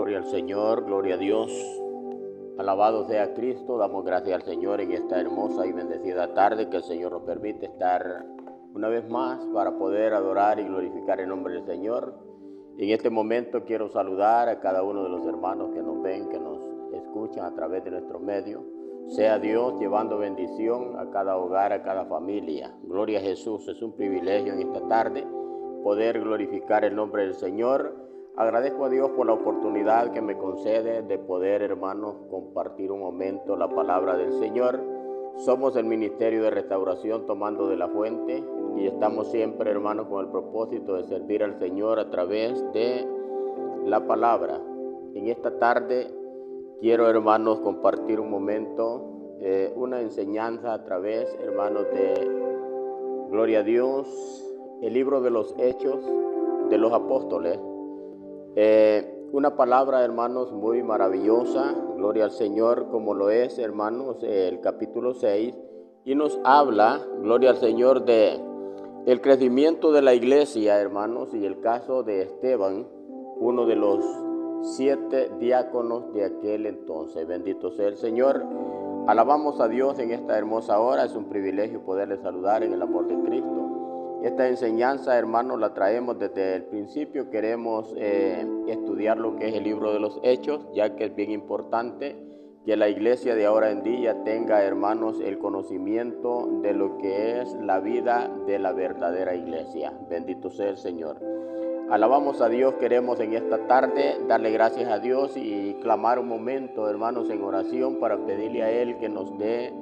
Gloria al Señor, gloria a Dios. Alabado sea Cristo, damos gracias al Señor en esta hermosa y bendecida tarde que el Señor nos permite estar una vez más para poder adorar y glorificar el nombre del Señor. En este momento quiero saludar a cada uno de los hermanos que nos ven, que nos escuchan a través de nuestro medio. Sea Dios llevando bendición a cada hogar, a cada familia. Gloria a Jesús, es un privilegio en esta tarde poder glorificar el nombre del Señor. Agradezco a Dios por la oportunidad que me concede de poder, hermanos, compartir un momento la palabra del Señor. Somos el Ministerio de Restauración Tomando de la Fuente y estamos siempre, hermanos, con el propósito de servir al Señor a través de la palabra. En esta tarde quiero, hermanos, compartir un momento, una enseñanza a través, hermanos, de Gloria a Dios, el libro de los Hechos de los Apóstoles. Una palabra, hermanos, muy maravillosa, gloria al Señor, como lo es, hermanos, el capítulo 6, y nos habla, gloria al Señor, de el crecimiento de la iglesia, hermanos, y el caso de Esteban, uno de los 7 diáconos de aquel entonces. Bendito sea el Señor. Alabamos a Dios en esta hermosa hora. Es un privilegio poderle saludar en el amor de Cristo. Esta enseñanza, hermanos, la traemos desde el principio. Queremos estudiar lo que es el libro de los Hechos, ya que es bien importante que la iglesia de ahora en día tenga, hermanos, el conocimiento de lo que es la vida de la verdadera iglesia. Bendito sea el Señor. Alabamos a Dios. Queremos en esta tarde darle gracias a Dios y clamar un momento, hermanos, en oración para pedirle a Él que nos dé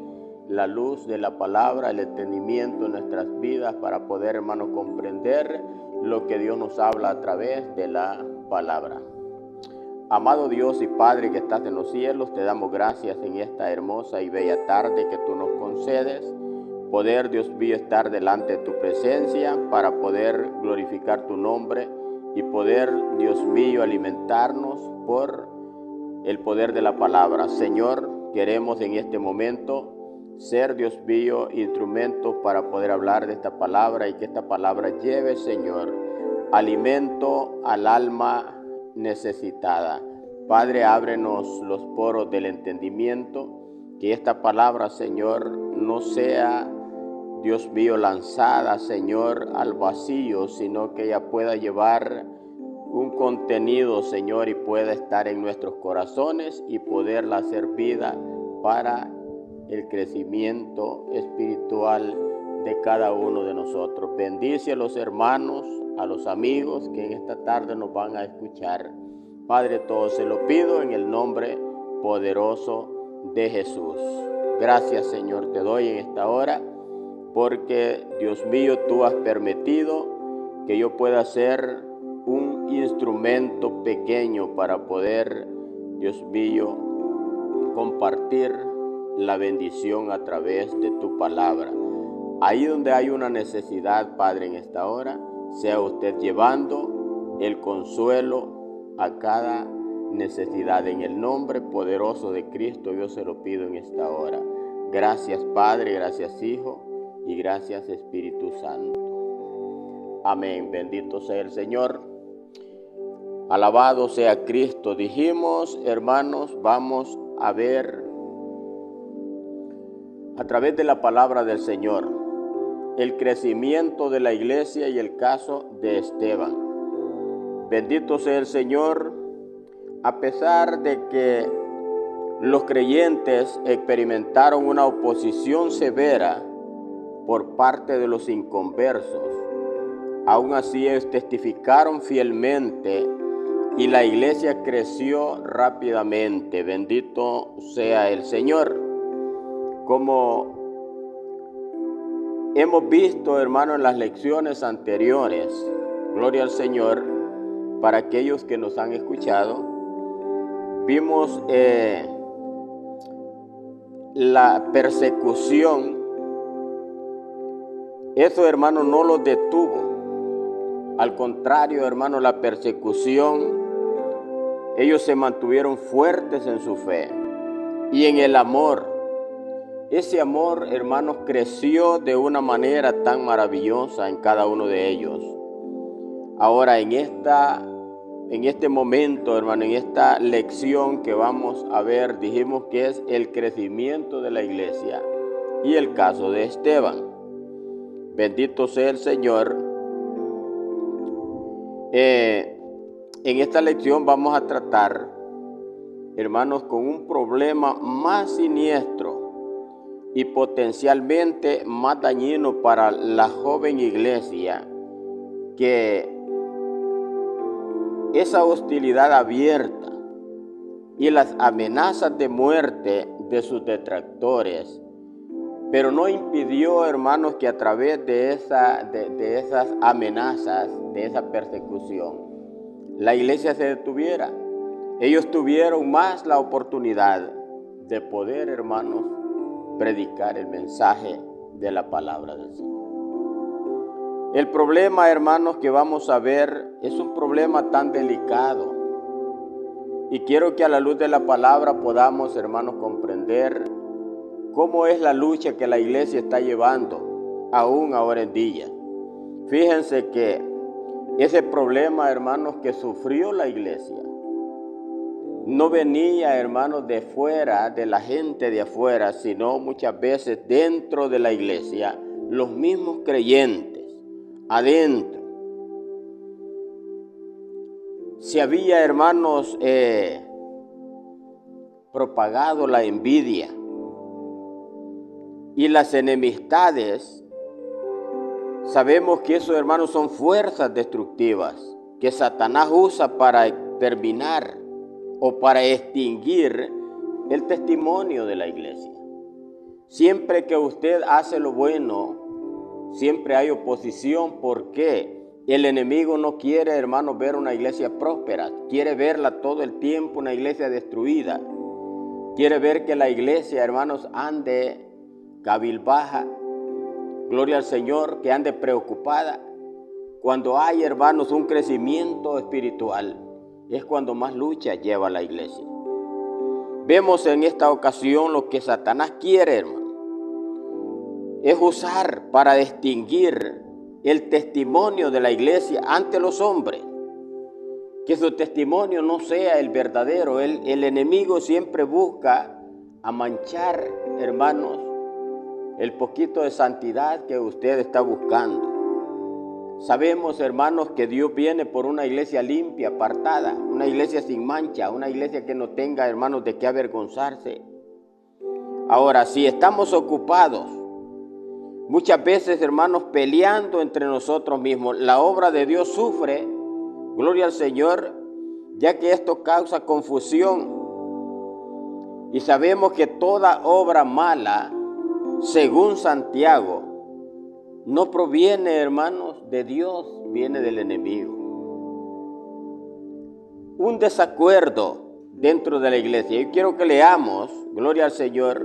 la luz de la palabra, el entendimiento en nuestras vidas para poder, hermanos, comprender lo que Dios nos habla a través de la palabra. Amado Dios y Padre que estás en los cielos, te damos gracias en esta hermosa y bella tarde que tú nos concedes. Poder, Dios mío, estar delante de tu presencia para poder glorificar tu nombre y poder, Dios mío, alimentarnos por el poder de la palabra. Señor, queremos en este momento ser, Dios mío, instrumentos para poder hablar de esta palabra y que esta palabra lleve, Señor, alimento al alma necesitada. Padre, ábrenos los poros del entendimiento, que esta palabra, Señor, no sea, Dios mío, lanzada, Señor, al vacío, sino que ella pueda llevar un contenido, Señor, y pueda estar en nuestros corazones y poderla hacer vida para el crecimiento espiritual de cada uno de nosotros. Bendice a los hermanos, a los amigos que en esta tarde nos van a escuchar. Padre, todo se lo pido en el nombre poderoso de Jesús. Gracias, Señor, te doy en esta hora, porque, Dios mío, tú has permitido que yo pueda ser un instrumento pequeño para poder, Dios mío, compartir la bendición a través de tu palabra. Ahí donde hay una necesidad, Padre, en esta hora, sea usted llevando el consuelo a cada necesidad. En el nombre poderoso de Cristo yo se lo pido en esta hora. Gracias, Padre, gracias, Hijo, y gracias, Espíritu Santo. Amén. Bendito sea el Señor. Alabado sea Cristo. Dijimos, hermanos, vamos a ver a través de la palabra del Señor el crecimiento de la iglesia y el caso de Esteban. Bendito sea el Señor. A pesar de que los creyentes experimentaron una oposición severa por parte de los inconversos, aún así ellos testificaron fielmente y la iglesia creció rápidamente. Bendito sea el Señor. Como hemos visto, hermano, en las lecciones anteriores, gloria al Señor, para aquellos que nos han escuchado, vimos la persecución. Eso, hermano, no los detuvo. Al contrario, hermano, la persecución, ellos se mantuvieron fuertes en su fe y en el amor. Ese amor, hermanos, creció de una manera tan maravillosa en cada uno de ellos. Ahora, en esta en este momento, hermano, en esta lección que vamos a ver, dijimos que es el crecimiento de la iglesia y el caso de Esteban. Bendito sea el Señor. En esta lección vamos a tratar, hermanos, con un problema más siniestro y potencialmente más dañino para la joven iglesia, que esa hostilidad abierta y las amenazas de muerte de sus detractores, pero no impidió, hermanos, que a través de esas amenazas, de esa persecución, la iglesia se detuviera. Ellos tuvieron más la oportunidad de poder, hermanos, predicar el mensaje de la palabra del Señor. El problema, hermanos, que vamos a ver es un problema tan delicado. Y quiero que a la luz de la palabra podamos, hermanos, comprender cómo es la lucha que la iglesia está llevando, aún ahora en día. Fíjense que ese problema, hermanos, que sufrió la iglesia, no venía, hermanos, de fuera, de la gente de afuera, sino muchas veces dentro de la iglesia, los mismos creyentes, adentro. Se había, hermanos, propagado la envidia y las enemistades. Sabemos que esos, hermanos, son fuerzas destructivas que Satanás usa para terminar o para extinguir el testimonio de la iglesia. Siempre que usted hace lo bueno, siempre hay oposición. ¿Por qué? El enemigo no quiere, hermanos, ver una iglesia próspera. Quiere verla todo el tiempo una iglesia destruida. Quiere ver que la iglesia, hermanos, ande cabilbaja. Gloria al Señor, que ande preocupada. Cuando hay, hermanos, un crecimiento espiritual, es cuando más lucha lleva la iglesia. Vemos en esta ocasión lo que Satanás quiere, hermano, es usar para extinguir el testimonio de la iglesia ante los hombres. Que su testimonio no sea el verdadero. El enemigo siempre busca a manchar, hermanos, el poquito de santidad que usted está buscando. Sabemos, hermanos, que Dios viene por una iglesia limpia, apartada, una iglesia sin mancha, una iglesia que no tenga, hermanos, de qué avergonzarse. Ahora, si estamos ocupados, muchas veces, hermanos, peleando entre nosotros mismos, la obra de Dios sufre, gloria al Señor, ya que esto causa confusión. Y sabemos que toda obra mala, según Santiago, no proviene, hermanos, de Dios, viene del enemigo. Un desacuerdo dentro de la iglesia. Yo quiero que leamos, gloria al Señor,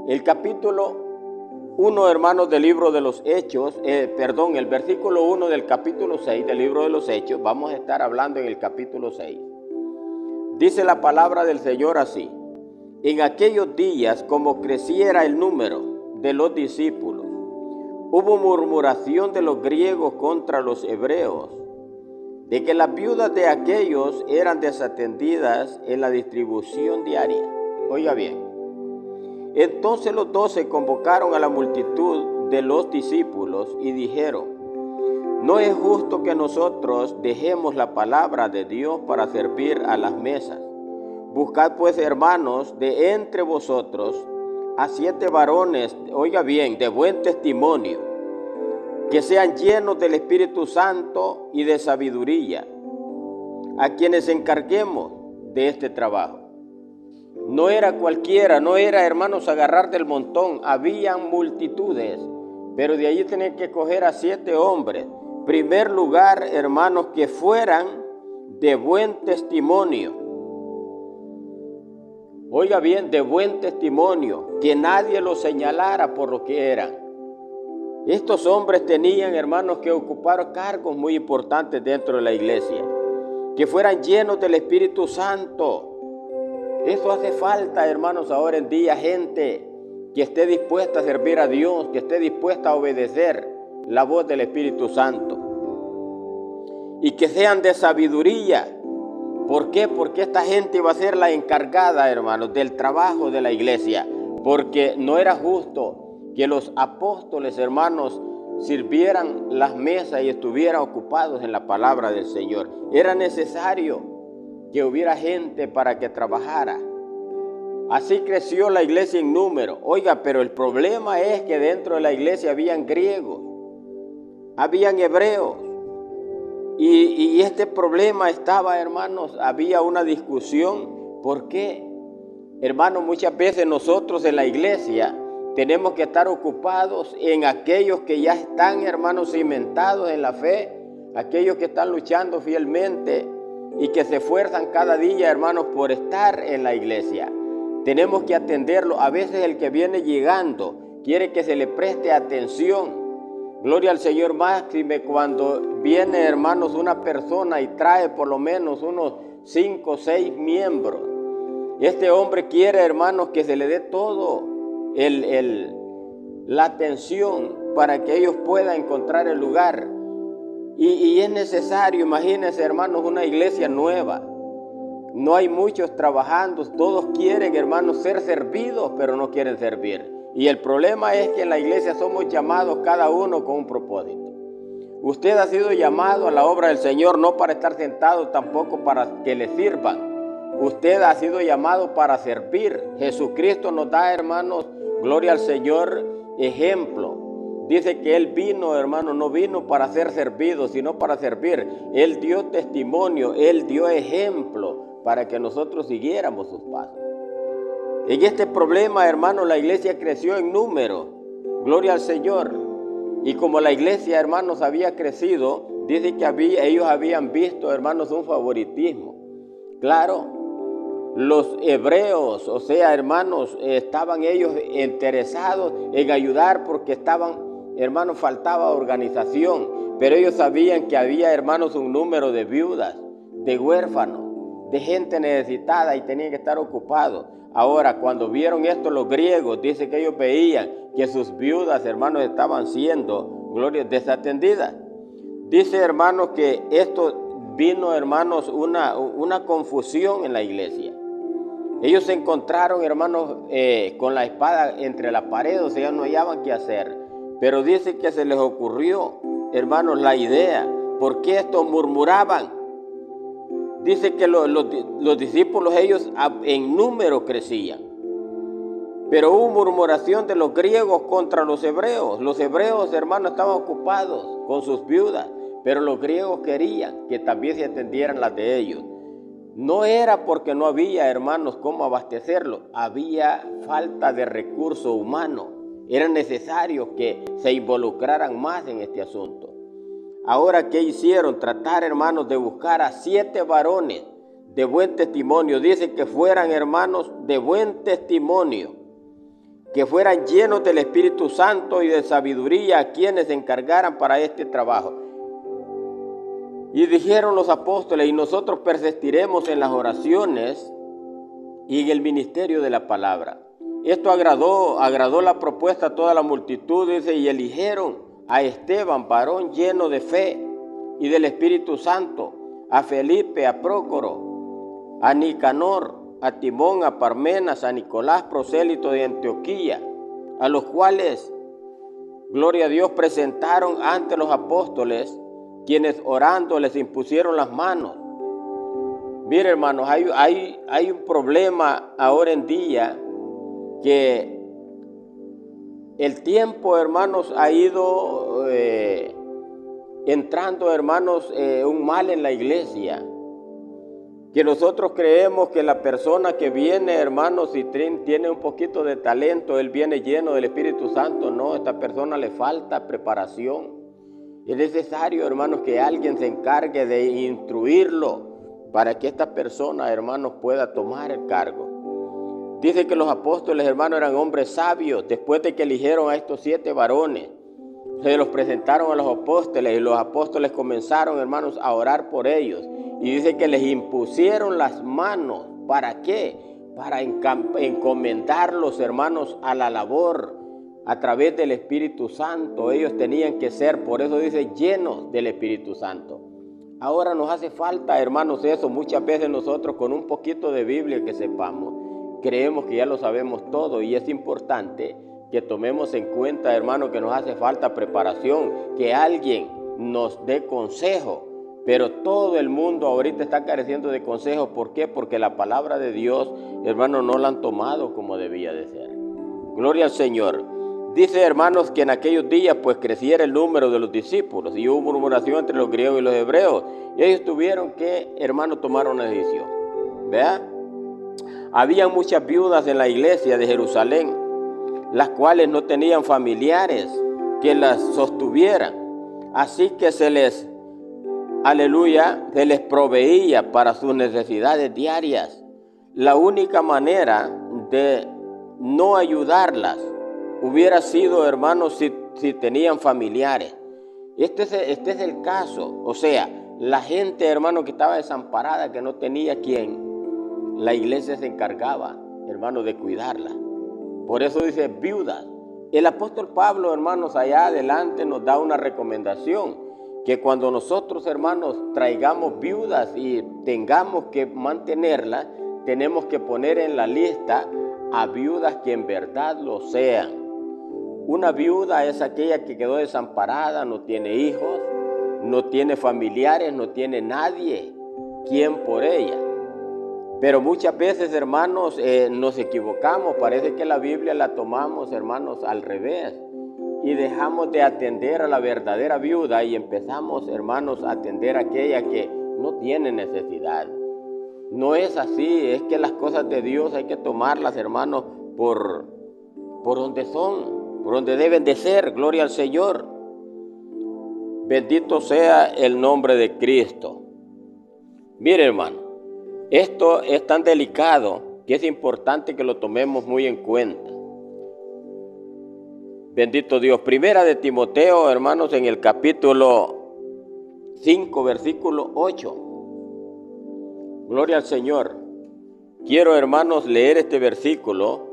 el capítulo 1, hermanos, del libro de los Hechos, el versículo 1 del capítulo 6 del libro de los Hechos. Vamos a estar hablando en el capítulo 6. Dice la palabra del Señor así: en aquellos días, como creciera el número de los discípulos, hubo murmuración de los griegos contra los hebreos, de que las viudas de aquellos eran desatendidas en la distribución diaria. Oiga bien, entonces los 12 convocaron a la multitud de los discípulos y dijeron: no es justo que nosotros dejemos la palabra de Dios para servir a las mesas. Buscad pues, hermanos, de entre vosotros a 7 varones, oiga bien, de buen testimonio, que sean llenos del Espíritu Santo y de sabiduría, a quienes encarguemos de este trabajo. No era cualquiera, no era, hermanos, agarrar del montón, habían multitudes, pero de allí tenían que coger a 7 hombres. Primer lugar, hermanos, que fueran de buen testimonio. Oiga bien, de buen testimonio, que nadie los señalara por lo que eran. Estos hombres tenían, hermanos, que ocupar cargos muy importantes dentro de la iglesia, que fueran llenos del Espíritu Santo. Eso hace falta, hermanos, ahora en día, gente que esté dispuesta a servir a Dios, que esté dispuesta a obedecer la voz del Espíritu Santo. y que sean de sabiduría. ¿Por qué? Porque esta gente iba a ser la encargada, hermanos, del trabajo de la iglesia. Porque no era justo que los apóstoles, hermanos, sirvieran las mesas y estuvieran ocupados en la palabra del Señor. Era necesario que hubiera gente para que trabajara. Así creció la iglesia en número. Oiga, pero el problema es que dentro de la iglesia habían griegos, habían hebreos. Y este problema estaba, hermanos, había una discusión. ¿Por qué? Hermanos, muchas veces nosotros en la iglesia tenemos que estar ocupados en aquellos que ya están, hermanos, cimentados en la fe, aquellos que están luchando fielmente y que se esfuerzan cada día, hermanos, por estar en la iglesia. Tenemos que atenderlo. A veces el que viene llegando quiere que se le preste atención. Gloria al Señor, máxime cuando viene, hermanos, una persona y trae por lo menos unos 5 o 6 miembros. Este hombre quiere, hermanos, que se le dé todo la atención para que ellos puedan encontrar el lugar. Y es necesario, imagínense, hermanos, una iglesia nueva. No hay muchos trabajando, todos quieren, hermanos, ser servidos, pero no quieren servir. Y el problema es que en la iglesia somos llamados cada uno con un propósito. Usted ha sido llamado a la obra del Señor no para estar sentado, tampoco para que le sirvan. Usted ha sido llamado para servir. Jesucristo nos da, hermanos, gloria al Señor, ejemplo. Dice que Él vino, hermano, no vino para ser servido, sino para servir. Él dio testimonio, Él dio ejemplo para que nosotros siguiéramos sus pasos. En este problema, hermano, la iglesia creció en número. Gloria al Señor. Y como la iglesia, hermanos, había crecido, dice que ellos habían visto, hermanos, un favoritismo. Claro, los hebreos, o sea, hermanos, estaban ellos interesados en ayudar porque hermanos, faltaba organización. Pero ellos sabían que había, hermanos, un número de viudas, de huérfanos, de gente necesitada y tenían que estar ocupados. Ahora, cuando vieron esto los griegos, dice que ellos veían que sus viudas, hermanos, estaban siendo, gloria, desatendidas. Dice, hermanos, que esto vino, hermanos, una confusión en la iglesia. Ellos se encontraron, hermanos, con la espada entre la pared, o sea, no hallaban qué hacer. Pero dice que se les ocurrió, hermanos, la idea. ¿Por qué estos murmuraban? Dice que los discípulos, ellos en número crecían. Pero hubo murmuración de los griegos contra los hebreos. Los hebreos, hermanos, estaban ocupados con sus viudas, pero los griegos querían que también se atendieran las de ellos. No era porque no había, hermanos, cómo abastecerlo. Había falta de recurso humano. Era necesario que se involucraran más en este asunto. Ahora, ¿qué hicieron? Tratar, hermanos, de buscar a 7 varones de buen testimonio. Dice que fueran, hermanos, de buen testimonio, que fueran llenos del Espíritu Santo y de sabiduría, a quienes se encargaran para este trabajo. Y dijeron los apóstoles: y nosotros persistiremos en las oraciones y en el ministerio de la palabra. Esto agradó la propuesta a toda la multitud, dice, y eligieron a Esteban, varón lleno de fe y del Espíritu Santo, a Felipe, a Prócoro, a Nicanor, a Timón, a Parmenas, a Nicolás, prosélito de Antioquía, a los cuales, gloria a Dios, presentaron ante los apóstoles, quienes orando les impusieron las manos. Mire, hermanos, hay un problema ahora en día, que el tiempo, hermanos, ha ido entrando, hermanos, un mal en la iglesia. Que nosotros creemos que la persona que viene, hermanos, si tiene un poquito de talento, él viene lleno del Espíritu Santo. No, a esta persona le falta preparación. Es necesario, hermanos, que alguien se encargue de instruirlo para que esta persona, hermanos, pueda tomar el cargo. Dice que los apóstoles, hermanos, eran hombres sabios. Después de que eligieron a estos 7 varones, se los presentaron a los apóstoles y los apóstoles comenzaron, hermanos, a orar por ellos. Y dice que les impusieron las manos. ¿Para qué? Para encomendarlos, hermanos, a la labor a través del Espíritu Santo. Ellos tenían que ser, por eso dice, llenos del Espíritu Santo. Ahora nos hace falta, hermanos, eso. Muchas veces nosotros con un poquito de Biblia que sepamos, creemos que ya lo sabemos todo, y es importante que tomemos en cuenta, hermanos, que nos hace falta preparación, que alguien nos dé consejo. Pero todo el mundo ahorita está careciendo de consejos. ¿Por qué? Porque la palabra de Dios, hermanos, no la han tomado como debía de ser. Gloria al Señor. Dice, hermanos, que en aquellos días pues creciera el número de los discípulos y hubo murmuración entre los griegos y los hebreos. Y ellos tuvieron que, hermanos, tomar una decisión. ¿Vea? Había muchas viudas en la iglesia de Jerusalén, las cuales no tenían familiares que las sostuvieran. Así que se les proveía para sus necesidades diarias. La única manera de no ayudarlas hubiera sido, hermanos, si tenían familiares. Este es el caso. O sea, la gente, hermano, que estaba desamparada, que no tenía quien, la iglesia se encargaba, hermano, de cuidarla. Por eso dice viudas. El apóstol Pablo, hermanos, allá adelante nos da una recomendación, que cuando nosotros, hermanos, traigamos viudas y tengamos que mantenerlas, tenemos que poner en la lista a viudas que en verdad lo sean. Una viuda es aquella que quedó desamparada, no tiene hijos, no tiene familiares, no tiene nadie quien por ella. Pero muchas veces, hermanos, nos equivocamos. Parece que la Biblia la tomamos, hermanos, al revés. Y dejamos de atender a la verdadera viuda y empezamos, hermanos, a atender a aquella que no tiene necesidad. No es así. Es que las cosas de Dios hay que tomarlas, hermanos, por donde son, por donde deben de ser. Gloria al Señor. Bendito sea el nombre de Cristo. Mire, hermano, esto es tan delicado que es importante que lo tomemos muy en cuenta. Bendito Dios. Primera de Timoteo, hermanos, en el capítulo 5, versículo 8. Gloria al Señor. Quiero, hermanos, leer este versículo.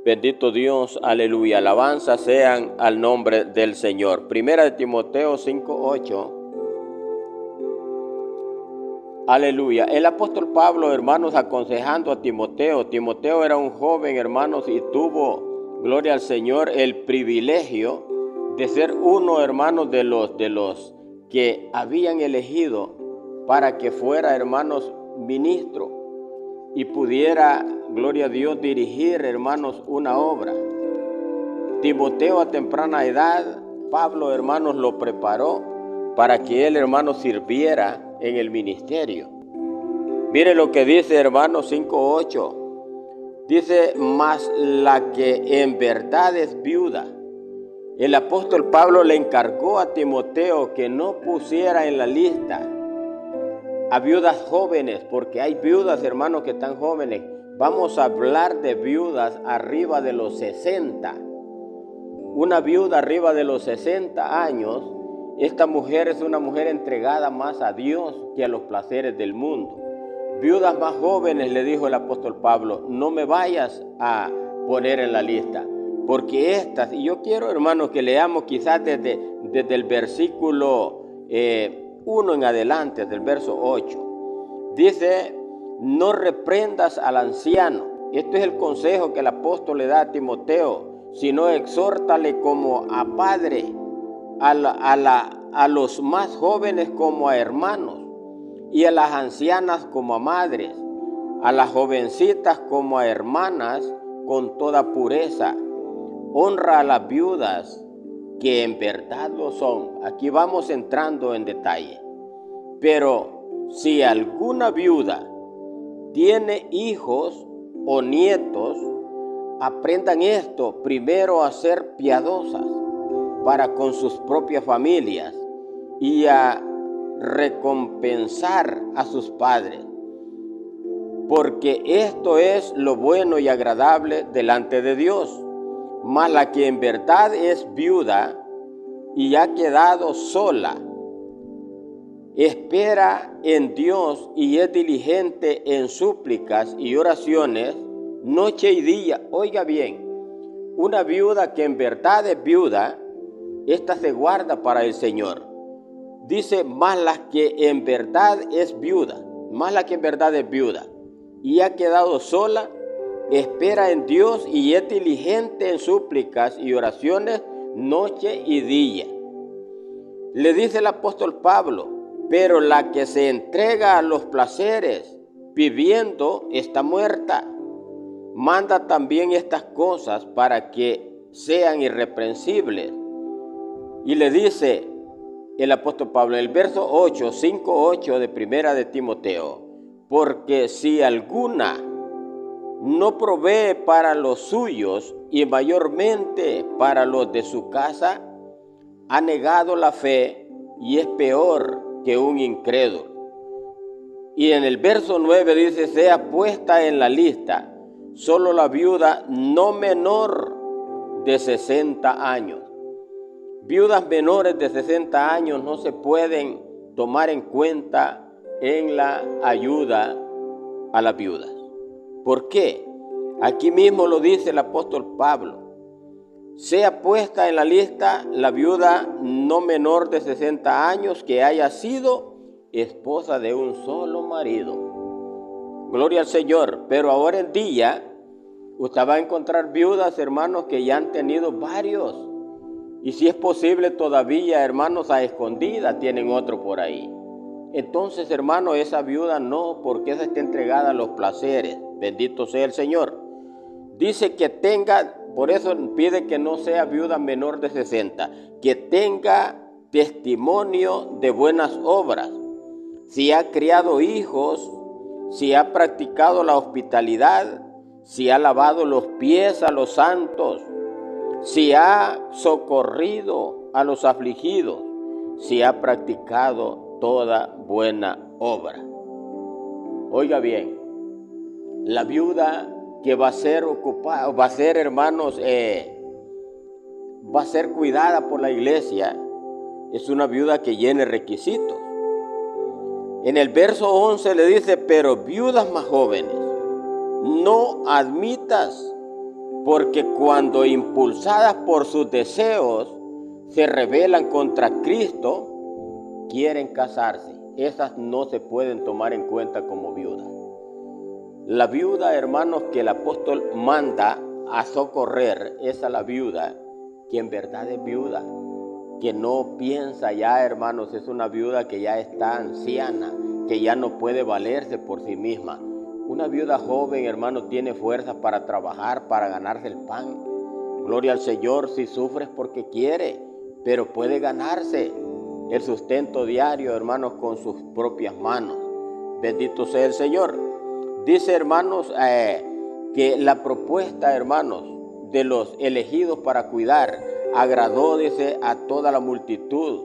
Bendito Dios, aleluya. Alabanza sean al nombre del Señor. Primera de Timoteo 5, 8. Aleluya. El apóstol Pablo, hermanos, aconsejando a Timoteo. Timoteo era un joven, hermanos, y tuvo, gloria al Señor, el privilegio de ser uno, hermanos, de los que habían elegido para que fuera, hermanos, ministro y pudiera, gloria a Dios, dirigir, hermanos, una obra. Timoteo a temprana edad, Pablo, hermanos, lo preparó para que él, hermanos, sirviera en el ministerio. Mire lo que dice, hermanos, 5:8. Dice, mas la que en verdad es viuda. El apóstol Pablo le encargó a Timoteo que no pusiera en la lista a viudas jóvenes, porque hay viudas, hermanos, que están jóvenes. Vamos a hablar de viudas arriba de los 60. Una viuda arriba de los 60 años, esta mujer es una mujer entregada más a Dios que a los placeres del mundo. Viudas más jóvenes, le dijo el apóstol Pablo, no me vayas a poner en la lista, porque estas, y yo quiero, hermanos, que leamos quizás desde el versículo 1 en adelante, del verso 8. Dice, no reprendas al anciano. Este es el consejo que el apóstol le da a Timoteo, sino exhórtale como a padre, a los más jóvenes como a hermanos, y a las ancianas como a madres, a las jovencitas como a hermanas, con toda pureza. Honra a las viudas, que en verdad lo son. Aquí vamos entrando en detalle. Pero si alguna viuda tiene hijos o nietos, aprendan esto, primero a ser piadosas para con sus propias familias y a recompensar a sus padres, porque esto es lo bueno y agradable delante de Dios. Mas la que en verdad es viuda y ha quedado sola, espera en Dios y es diligente en súplicas y oraciones noche y día. Oiga bien, una viuda que en verdad es viuda, esta se guarda para el Señor. dice, más la que en verdad es viuda, y ha quedado sola, espera en Dios y es diligente en súplicas y oraciones noche y día. Le dice el apóstol Pablo, pero la que se entrega a los placeres viviendo está muerta. Manda también estas cosas para que sean irreprensibles. Y le dice el apóstol Pablo, el verso 5:8 de primera de Timoteo, porque si alguna no provee para los suyos y mayormente para los de su casa, ha negado la fe y es peor que un incrédulo. Y en el verso 9 dice, sea puesta en la lista solo la viuda no menor de 60 años. Viudas menores de 60 años no se pueden tomar en cuenta en la ayuda a las viudas. ¿Por qué? Aquí mismo lo dice el apóstol Pablo. Sea puesta en la lista la viuda no menor de 60 años que haya sido esposa de un solo marido. Gloria al Señor. Pero ahora en día usted va a encontrar viudas, hermanos, que ya han tenido varios. Y si es posible todavía, hermanos, a escondidas tienen otro por ahí. Entonces, hermano, esa viuda no, porque esa está entregada a los placeres. Bendito sea el Señor. Dice que tenga, por eso pide que no sea viuda menor de 60, que tenga testimonio de buenas obras. Si ha criado hijos, si ha practicado la hospitalidad, si ha lavado los pies a los santos, si ha socorrido a los afligidos, si ha practicado toda buena obra. Oiga bien, la viuda que va a ser ocupada, va a ser, hermanos, va a ser cuidada por la iglesia, es una viuda que llene requisitos. En el verso 11 le dice, pero viudas más jóvenes, no admitas, porque cuando impulsadas por sus deseos se rebelan contra Cristo, quieren casarse. Esas no se pueden tomar en cuenta como viudas. La viuda, hermanos, que el apóstol manda a socorrer, esa es la viuda que en verdad es viuda, que no piensa ya, hermanos, es una viuda que ya está anciana, que ya no puede valerse por sí misma. Una viuda joven, hermano, tiene fuerza para trabajar, para ganarse el pan. Gloria al Señor, si sufres porque quiere, pero puede ganarse el sustento diario, hermanos, con sus propias manos. Bendito sea el Señor. Dice, hermanos, que la propuesta, hermanos, de los elegidos para cuidar agradó, dice, a toda la multitud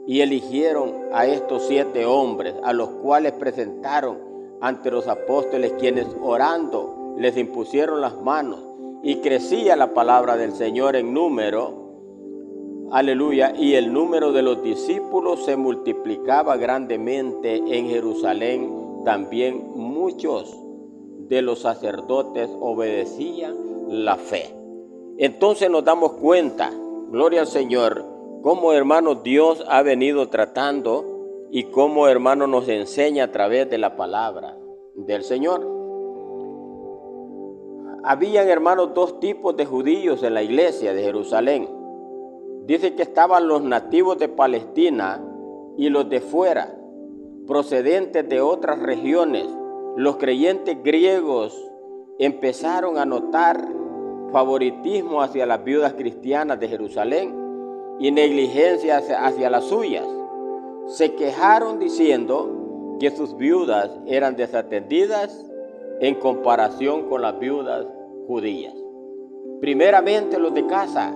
y eligieron a estos 7 hombres, a los cuales presentaron ante los apóstoles, quienes orando les impusieron las manos, y crecía la palabra del Señor en número, aleluya, y el número de los discípulos se multiplicaba grandemente en Jerusalén. También muchos de los sacerdotes obedecían la fe. Entonces nos damos cuenta, gloria al Señor, cómo, hermanos, Dios ha venido tratando y cómo, hermano, nos enseña a través de la palabra del Señor. Habían, hermanos, 2 tipos de judíos en la iglesia de Jerusalén. Dice que estaban los nativos de Palestina y los de fuera, procedentes de otras regiones. Los creyentes griegos empezaron a notar favoritismo hacia las viudas cristianas de Jerusalén y negligencia hacia las suyas. Se quejaron diciendo que sus viudas eran desatendidas en comparación con las viudas judías. Primeramente los de casa.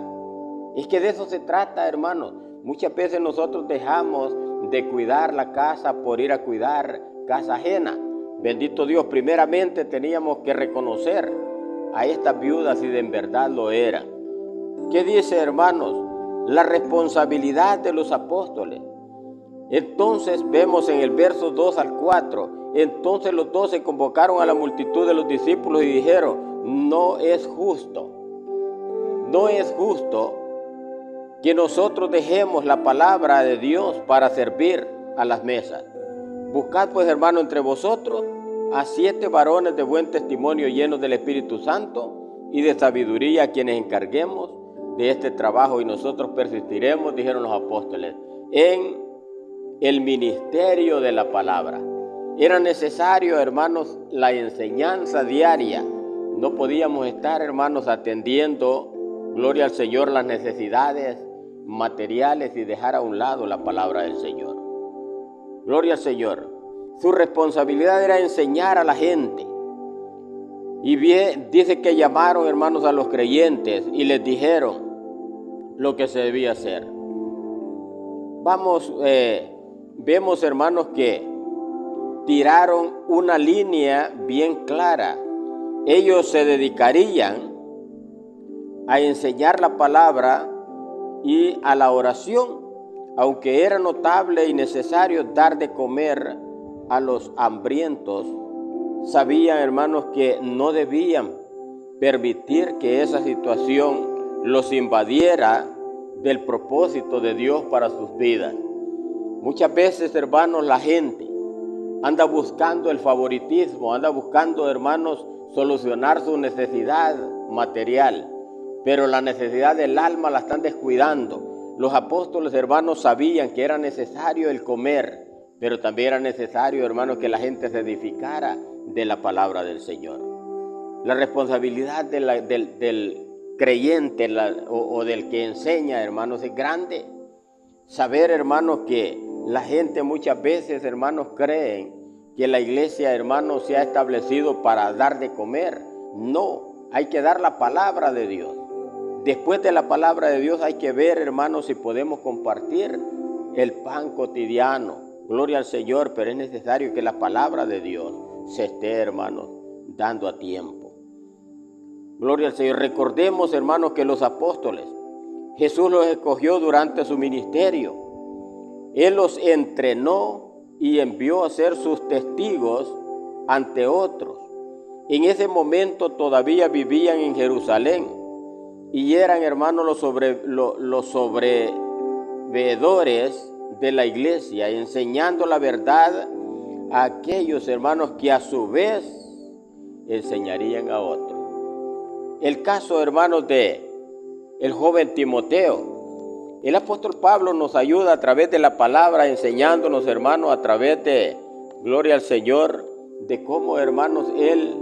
Es que de eso se trata, hermanos. Muchas veces nosotros dejamos de cuidar la casa por ir a cuidar casa ajena. Bendito Dios, primeramente teníamos que reconocer a estas viudas si de en verdad lo eran. ¿Qué dice, hermanos? La responsabilidad de los apóstoles. Entonces vemos en el verso 2 al 4, entonces los 12 convocaron a la multitud de los discípulos y dijeron, no es justo que nosotros dejemos la palabra de Dios para servir a las mesas. Buscad pues, hermano, entre vosotros a 7 varones de buen testimonio, llenos del Espíritu Santo y de sabiduría, a quienes encarguemos de este trabajo, y nosotros persistiremos, dijeron los apóstoles, en el ministerio de la palabra. Era necesario, hermanos, la enseñanza diaria. No podíamos estar, hermanos, atendiendo, gloria al Señor, las necesidades materiales y dejar a un lado la palabra del Señor. Gloria al Señor. Su responsabilidad era enseñar a la gente. Y bien, dice que llamaron, hermanos, a los creyentes y les dijeron lo que se debía hacer. Vemos, hermanos, que tiraron una línea bien clara. Ellos se dedicarían a enseñar la palabra y a la oración, aunque era notable y necesario dar de comer a los hambrientos. Sabían, hermanos, que no debían permitir que esa situación los invadiera del propósito de Dios para sus vidas. Muchas veces, hermanos, la gente anda buscando el favoritismo, anda buscando, hermanos, solucionar su necesidad material, pero la necesidad del alma la están descuidando. Los apóstoles, hermanos, sabían que era necesario el comer, pero también era necesario, hermanos, que la gente se edificara de la palabra del Señor. La responsabilidad del creyente o del que enseña, hermanos, es grande. Saber, hermanos, que la gente muchas veces, hermanos, creen que la iglesia, hermanos, se ha establecido para dar de comer. No, hay que dar la palabra de Dios. Después de la palabra de Dios hay que ver, hermanos, si podemos compartir el pan cotidiano. Gloria al Señor, pero es necesario que la palabra de Dios se esté, hermanos, dando a tiempo. Gloria al Señor. Recordemos, hermanos, que los apóstoles, Jesús los escogió durante su ministerio. Él los entrenó y envió a ser sus testigos ante otros. En ese momento todavía vivían en Jerusalén y eran, hermanos, los sobreveedores de la iglesia, enseñando la verdad a aquellos, hermanos, que a su vez enseñarían a otros. El caso, hermanos, de el joven Timoteo. El apóstol Pablo nos ayuda a través de la palabra, enseñándonos, hermanos, a través de, gloria al Señor, de cómo, hermanos, él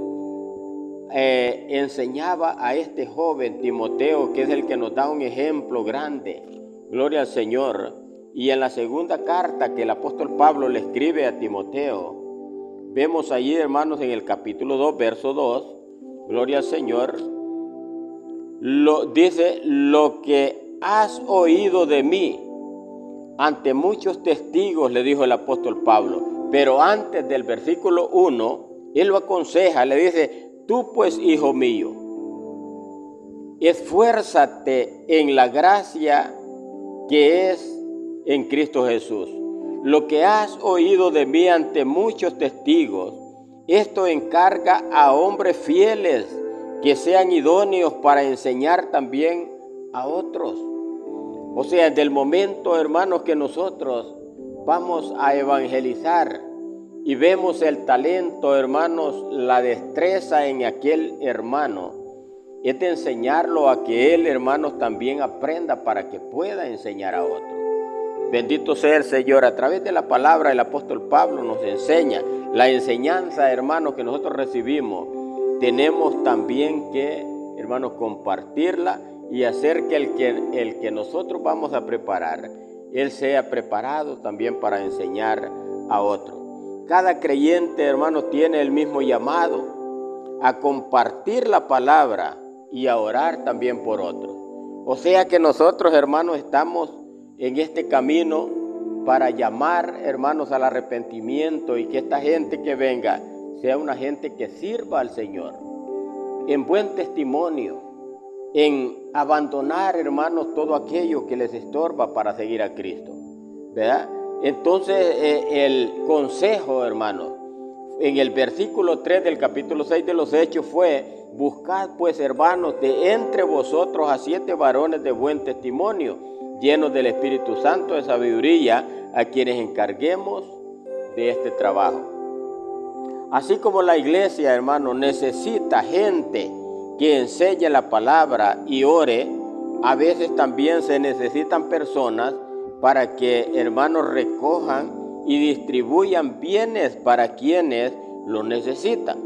enseñaba a este joven Timoteo, que es el que nos da un ejemplo grande. Gloria al Señor. Y en la segunda carta que el apóstol Pablo le escribe a Timoteo, vemos allí, hermanos, en el capítulo 2, verso 2, gloria al Señor, dice, lo que has oído de mí ante muchos testigos, le dijo el apóstol Pablo. Pero antes del versículo 1, él lo aconseja, le dice, tú pues, hijo mío, esfuérzate en la gracia que es en Cristo Jesús. Lo que has oído de mí ante muchos testigos, esto encarga a hombres fieles que sean idóneos para enseñar también a otros. O sea, desde el momento, hermanos, que nosotros vamos a evangelizar y vemos el talento, hermanos, la destreza en aquel hermano, es de enseñarlo a que él, hermanos, también aprenda para que pueda enseñar a otros. Bendito sea el Señor. A través de la palabra, el apóstol Pablo nos enseña la enseñanza, hermanos, que nosotros recibimos. Tenemos también que, hermanos, compartirla y hacer que el que nosotros vamos a preparar, él sea preparado también para enseñar a otros. Cada creyente, hermanos, tiene el mismo llamado a compartir la palabra y a orar también por otros. O sea que nosotros, hermanos, estamos en este camino para llamar, hermanos, al arrepentimiento, y que esta gente que venga sea una gente que sirva al Señor en buen testimonio, en abandonar, hermanos, todo aquello que les estorba para seguir a Cristo, ¿verdad? Entonces, el consejo, hermanos, en el versículo 3 del capítulo 6 de los Hechos fue: buscad pues, hermanos, de entre vosotros a 7 varones de buen testimonio, llenos del Espíritu Santo de sabiduría, a quienes encarguemos de este trabajo. Así como la iglesia, hermano, necesita gente que enseñe la palabra y ore, a veces también se necesitan personas para que, hermanos, recojan y distribuyan bienes para quienes lo necesitan.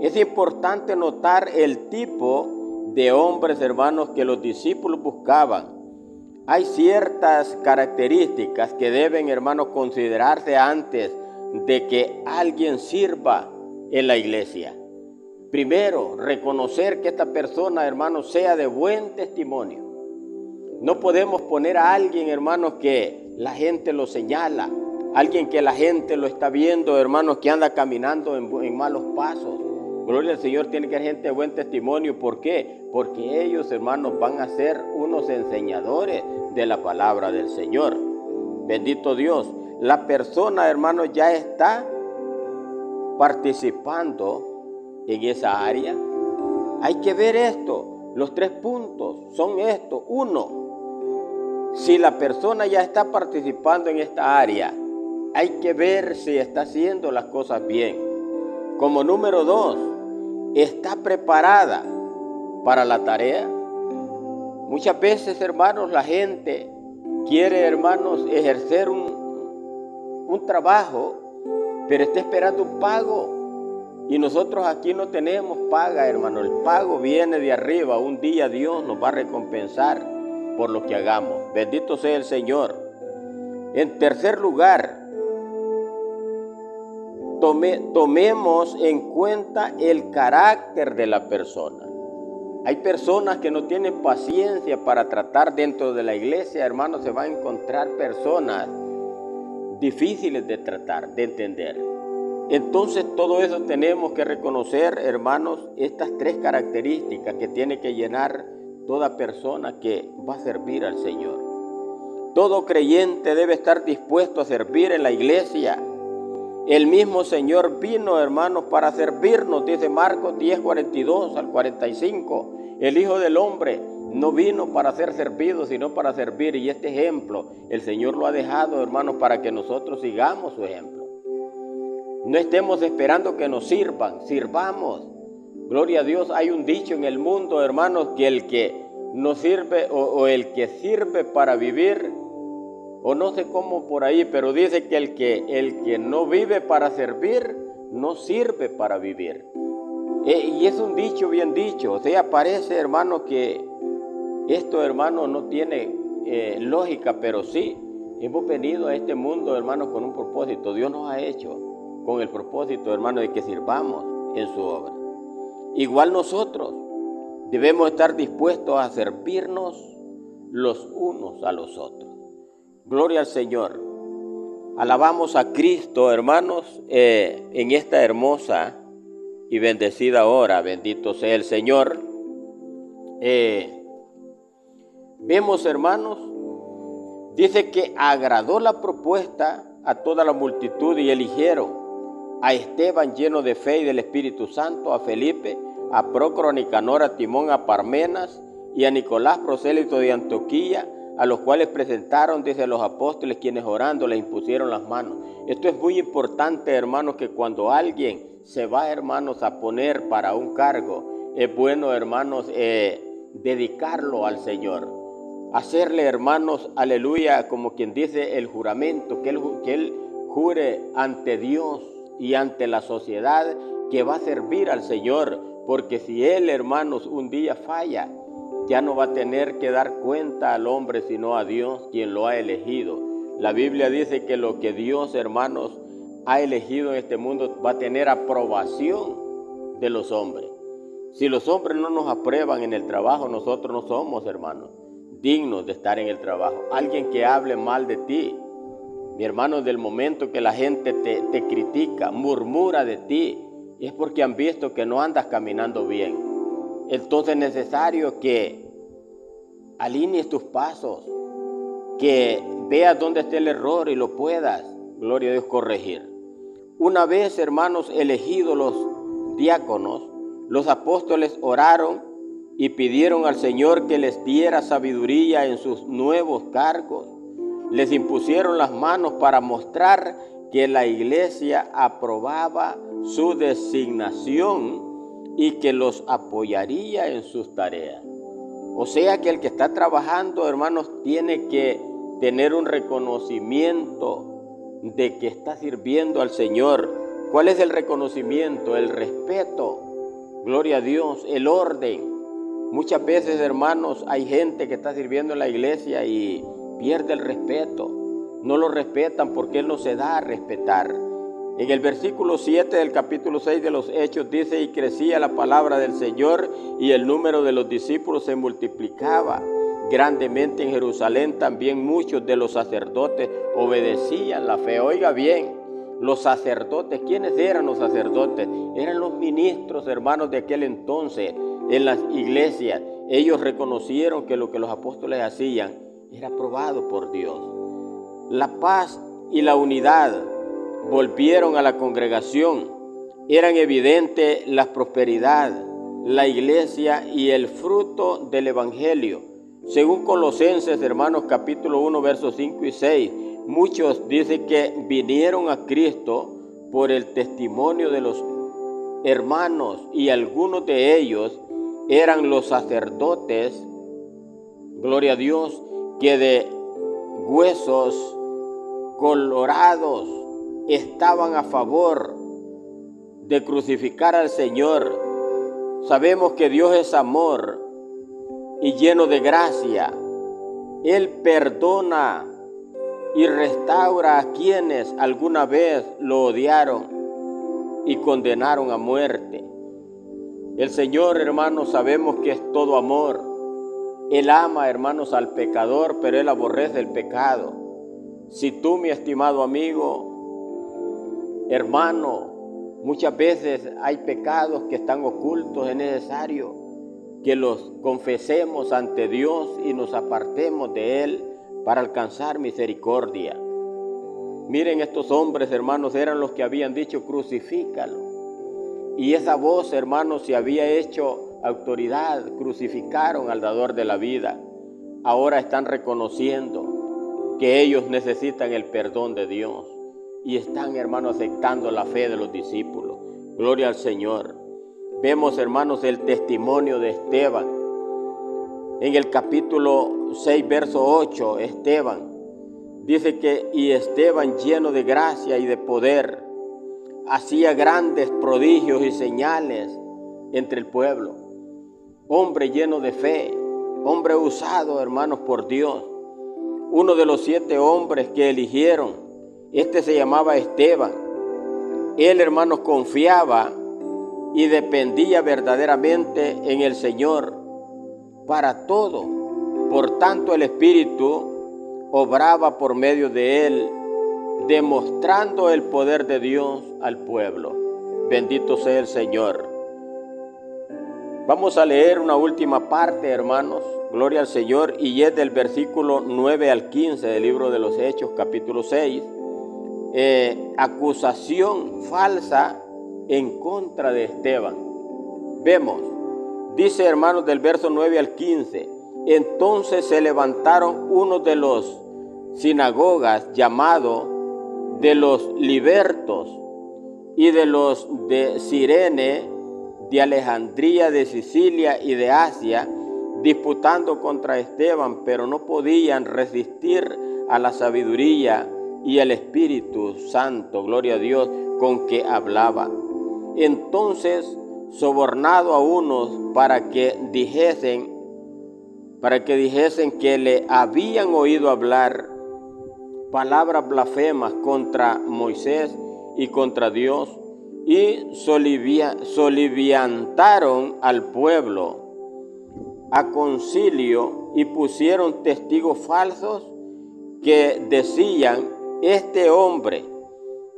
Es importante notar el tipo de hombres, hermanos, que los discípulos buscaban. Hay ciertas características que deben, hermanos, considerarse antes de que alguien sirva en la iglesia. Primero, reconocer que esta persona, hermanos, sea de buen testimonio. No podemos poner a alguien, hermanos, que la gente lo señala, alguien que la gente lo está viendo, hermanos, que anda caminando en malos pasos. Gloria al Señor, tiene que ser gente de buen testimonio. ¿Por qué? Porque ellos, hermanos, van a ser unos enseñadores de la palabra del Señor. Bendito Dios. La persona, hermanos, ya está participando en esa área. Hay que ver esto. Los 3 puntos son estos. 1, si la persona ya está participando en esta área, hay que ver si está haciendo las cosas bien. Como número 2, ¿está preparada para la tarea? Muchas veces, hermanos, la gente quiere, hermanos, ejercer un trabajo, pero está esperando un pago. Y nosotros aquí no tenemos paga, hermano. El pago viene de arriba. Un día Dios nos va a recompensar por lo que hagamos. Bendito sea el Señor. En tercer lugar, tomemos en cuenta el carácter de la persona. Hay personas que no tienen paciencia para tratar dentro de la iglesia, hermanos. Se van a encontrar personas difíciles de tratar, de entender. Entonces todo eso tenemos que reconocer, hermanos, estas 3 características que tiene que llenar toda persona que va a servir al Señor. Todo creyente debe estar dispuesto a servir en la iglesia. El mismo Señor vino, hermanos, para servirnos, dice Marcos 10, 42 al 45. El Hijo del Hombre no vino para ser servido, sino para servir. Y este ejemplo, el Señor lo ha dejado, hermanos, para que nosotros sigamos su ejemplo. No estemos esperando que nos sirvan, sirvamos. Gloria a Dios, hay un dicho en el mundo, hermanos, que el que no sirve o el que sirve para vivir, o no sé cómo por ahí, pero dice que el que no vive para servir, no sirve para vivir. Y es un dicho bien dicho. O sea, parece, hermano, que esto, hermano, no tiene lógica, pero sí, hemos venido a este mundo, hermano, con un propósito. Dios nos ha hecho con el propósito, hermano, de que sirvamos en su obra. Igual nosotros debemos estar dispuestos a servirnos los unos a los otros. Gloria al Señor. Alabamos a Cristo, hermanos, en esta hermosa y bendecida hora. Bendito sea el Señor. Vemos, hermanos, dice que agradó la propuesta a toda la multitud y eligieron a Esteban lleno de fe y del Espíritu Santo, a Felipe, a Prócoro, a Nicanor, a Timón, a Parmenas y a Nicolás, prosélito de Antioquía, a los cuales presentaron, dice, los apóstoles, quienes orando les impusieron las manos. Esto es muy importante, hermanos, que cuando alguien se va, hermanos, a poner para un cargo, es bueno, hermanos, dedicarlo al Señor. Hacerle, hermanos, aleluya, como quien dice el juramento, que él jure ante Dios y ante la sociedad que va a servir al Señor, porque si él, hermanos, un día falla, ya no va a tener que dar cuenta al hombre, sino a Dios, quien lo ha elegido. La Biblia dice que lo que Dios, hermanos, ha elegido en este mundo va a tener aprobación de los hombres. Si los hombres no nos aprueban en el trabajo, nosotros no somos, hermanos, dignos de estar en el trabajo. Alguien que hable mal de ti, mi hermano, del momento que la gente te critica, murmura de ti, es porque han visto que no andas caminando bien. Entonces es necesario que alinees tus pasos, que veas dónde está el error y lo puedas, gloria a Dios, corregir. Una vez, hermanos, elegidos los diáconos, los apóstoles oraron y pidieron al Señor que les diera sabiduría en sus nuevos cargos. Les impusieron las manos para mostrar que la iglesia aprobaba su designación y que los apoyaría en sus tareas. O sea que el que está trabajando, hermanos, tiene que tener un reconocimiento de que está sirviendo al Señor. ¿Cuál es el reconocimiento? El respeto, gloria a Dios, el orden. Muchas veces, hermanos, hay gente que está sirviendo en la iglesia y pierde el respeto. No lo respetan porque Él no se da a respetar. En el versículo 7 del capítulo 6 de los Hechos dice: y crecía la palabra del Señor y el número de los discípulos se multiplicaba grandemente en Jerusalén. También muchos de los sacerdotes obedecían la fe. Oiga bien, los sacerdotes, ¿quiénes eran los sacerdotes? Eran los ministros, hermanos, de aquel entonces en las iglesias. Ellos reconocieron que lo que los apóstoles hacían era aprobado por Dios. La paz y la unidad volvieron a la congregación. Eran evidentes la prosperidad, la iglesia y el fruto del evangelio. Según Colosenses, hermanos, capítulo 1, versos 5 y 6, muchos dicen que vinieron a Cristo por el testimonio de los hermanos, y algunos de ellos eran los sacerdotes, gloria a Dios, que de huesos colorados estaban a favor de crucificar al Señor. Sabemos que Dios es amor y lleno de gracia. Él perdona y restaura a quienes alguna vez lo odiaron y condenaron a muerte. El Señor, hermanos, sabemos que es todo amor. Él ama, hermanos, al pecador, pero Él aborrece el pecado. Si tú, mi estimado amigo, hermano, muchas veces hay pecados que están ocultos, es necesario que los confesemos ante Dios y nos apartemos de Él para alcanzar misericordia. Miren, estos hombres, hermanos, eran los que habían dicho: crucifícalo. Y esa voz, hermanos, se había hecho autoridad. Crucificaron al dador de la vida. Ahora están reconociendo que ellos necesitan el perdón de Dios y están, hermanos, aceptando la fe de los discípulos. Gloria al Señor. Vemos, hermanos, el testimonio de Esteban. En el capítulo 6, verso 8, Esteban dice que: y Esteban, lleno de gracia y de poder, hacía grandes prodigios y señales entre el pueblo. Hombre lleno de fe, hombre usado, hermanos, por Dios. Uno de los 7 hombres que eligieron, se llamaba Esteban. Él, hermanos, confiaba y dependía verdaderamente en el Señor para todo. Por tanto, el Espíritu obraba por medio de él, demostrando el poder de Dios al pueblo. Bendito sea el Señor. Vamos a leer una última parte, hermanos. Gloria al Señor. Y es del versículo 9 al 15 del libro de los Hechos, capítulo 6. Acusación falsa en contra de Esteban. Vemos, dice, hermanos, del verso 9 al 15. Entonces se levantaron unos de los sinagogas, llamados de los libertos, y de los de Cirene, de Alejandría, de Sicilia y de Asia, disputando contra Esteban, pero no podían resistir a la sabiduría y el Espíritu Santo, gloria a Dios, con que hablaba. Entonces, sobornado a unos para que dijesen que le habían oído hablar palabras blasfemas contra Moisés y contra Dios, y soliviantaron al pueblo a concilio y pusieron testigos falsos que decían: este hombre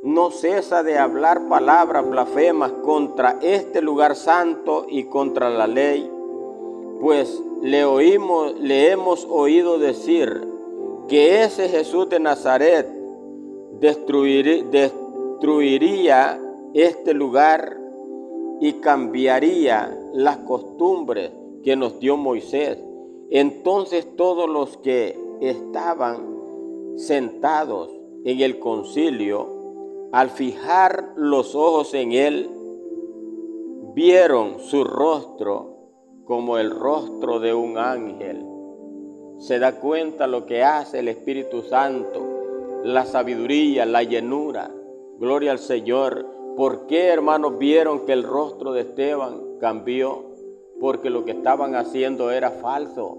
no cesa de hablar palabras blasfemas contra este lugar santo y contra la ley, pues le hemos oído decir que ese Jesús de Nazaret destruiría este lugar y cambiaría las costumbres que nos dio Moisés. Entonces todos los que estaban sentados en el concilio, al fijar los ojos en él, vieron su rostro como el rostro de un ángel. Se da cuenta lo que hace el Espíritu Santo, la sabiduría, la llenura. Gloria al Señor. ¿Por qué, hermanos, vieron que el rostro de Esteban cambió? Porque lo que estaban haciendo era falso.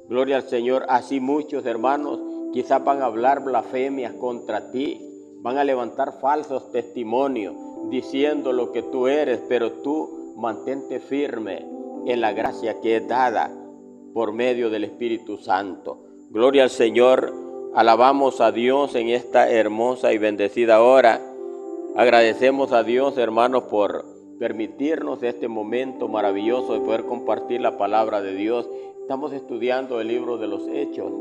Gloria al Señor. Así muchos hermanos quizás van a hablar blasfemias contra ti, van a levantar falsos testimonios diciendo lo que tú eres, pero tú mantente firme en la gracia que es dada por medio del Espíritu Santo. Gloria al Señor. Alabamos a Dios en esta hermosa y bendecida hora. Agradecemos a Dios, hermanos, por permitirnos este momento maravilloso de poder compartir la palabra de Dios. Estamos estudiando el libro de los Hechos,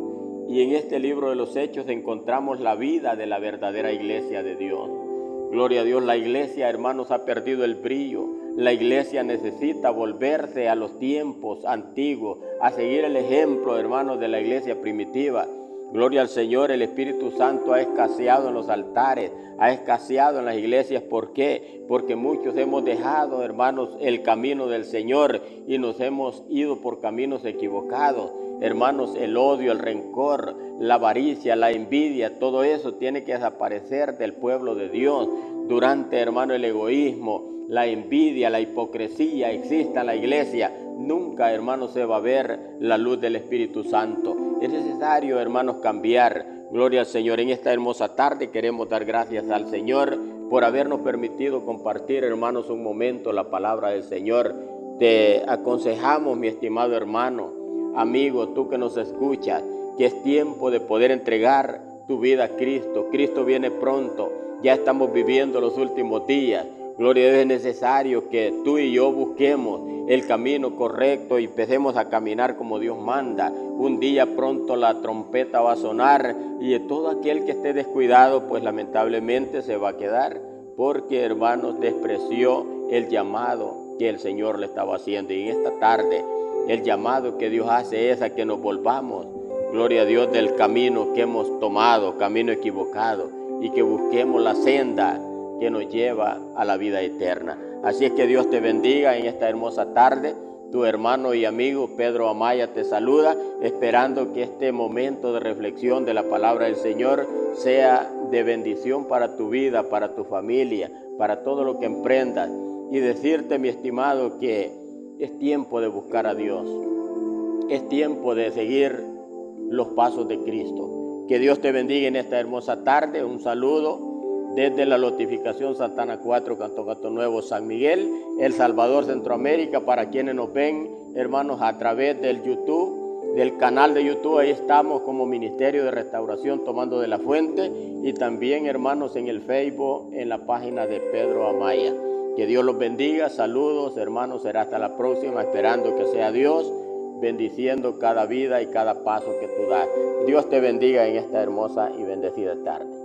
y en este libro de los Hechos encontramos la vida de la verdadera iglesia de Dios. Gloria a Dios. La iglesia, hermanos, ha perdido el brillo. La iglesia necesita volverse a los tiempos antiguos, a seguir el ejemplo, hermanos, de la iglesia primitiva. Gloria al Señor. El Espíritu Santo ha escaseado en los altares, ha escaseado en las iglesias. ¿Por qué? Porque muchos hemos dejado, hermanos, el camino del Señor y nos hemos ido por caminos equivocados. Hermanos, el odio, el rencor, la avaricia, la envidia, todo eso tiene que desaparecer del pueblo de Dios. Durante, hermano, el egoísmo, la envidia, la hipocresía exista en la iglesia, nunca, hermanos, se va a ver la luz del Espíritu Santo. Es necesario, hermanos, cambiar. Gloria al Señor. En esta hermosa tarde queremos dar gracias al Señor por habernos permitido compartir, hermanos, un momento la palabra del Señor. Te aconsejamos, mi estimado hermano, amigo, tú que nos escuchas, que es tiempo de poder entregar tu vida a Cristo. Cristo viene pronto, ya estamos viviendo los últimos días. Gloria a Dios. Es necesario que tú y yo busquemos el camino correcto y empecemos a caminar como Dios manda. Un día pronto la trompeta va a sonar y todo aquel que esté descuidado, pues lamentablemente se va a quedar, porque, hermanos, despreció el llamado que el Señor le estaba haciendo. Y en esta tarde el llamado que Dios hace es a que nos volvamos, gloria a Dios, del camino que hemos tomado, camino equivocado, y que busquemos la senda que nos lleva a la vida eterna. Así es que Dios te bendiga en esta hermosa tarde. Tu hermano y amigo Pedro Amaya te saluda, esperando que este momento de reflexión de la palabra del Señor sea de bendición para tu vida, para tu familia, para todo lo que emprendas. Y decirte, mi estimado, que es tiempo de buscar a Dios. Es tiempo de seguir los pasos de Cristo. Que Dios te bendiga en esta hermosa tarde. Un saludo desde la Lotificación Santana 4, Canto Nuevo, San Miguel, El Salvador, Centroamérica. Para quienes nos ven, hermanos, a través del YouTube, del canal de YouTube, ahí estamos como Ministerio de Restauración Tomando de la Fuente, y también, hermanos, en el Facebook, en la página de Pedro Amaya. Que Dios los bendiga. Saludos, hermanos. Será hasta la próxima, esperando que sea Dios bendiciendo cada vida y cada paso que tú das. Dios te bendiga en esta hermosa y bendecida tarde.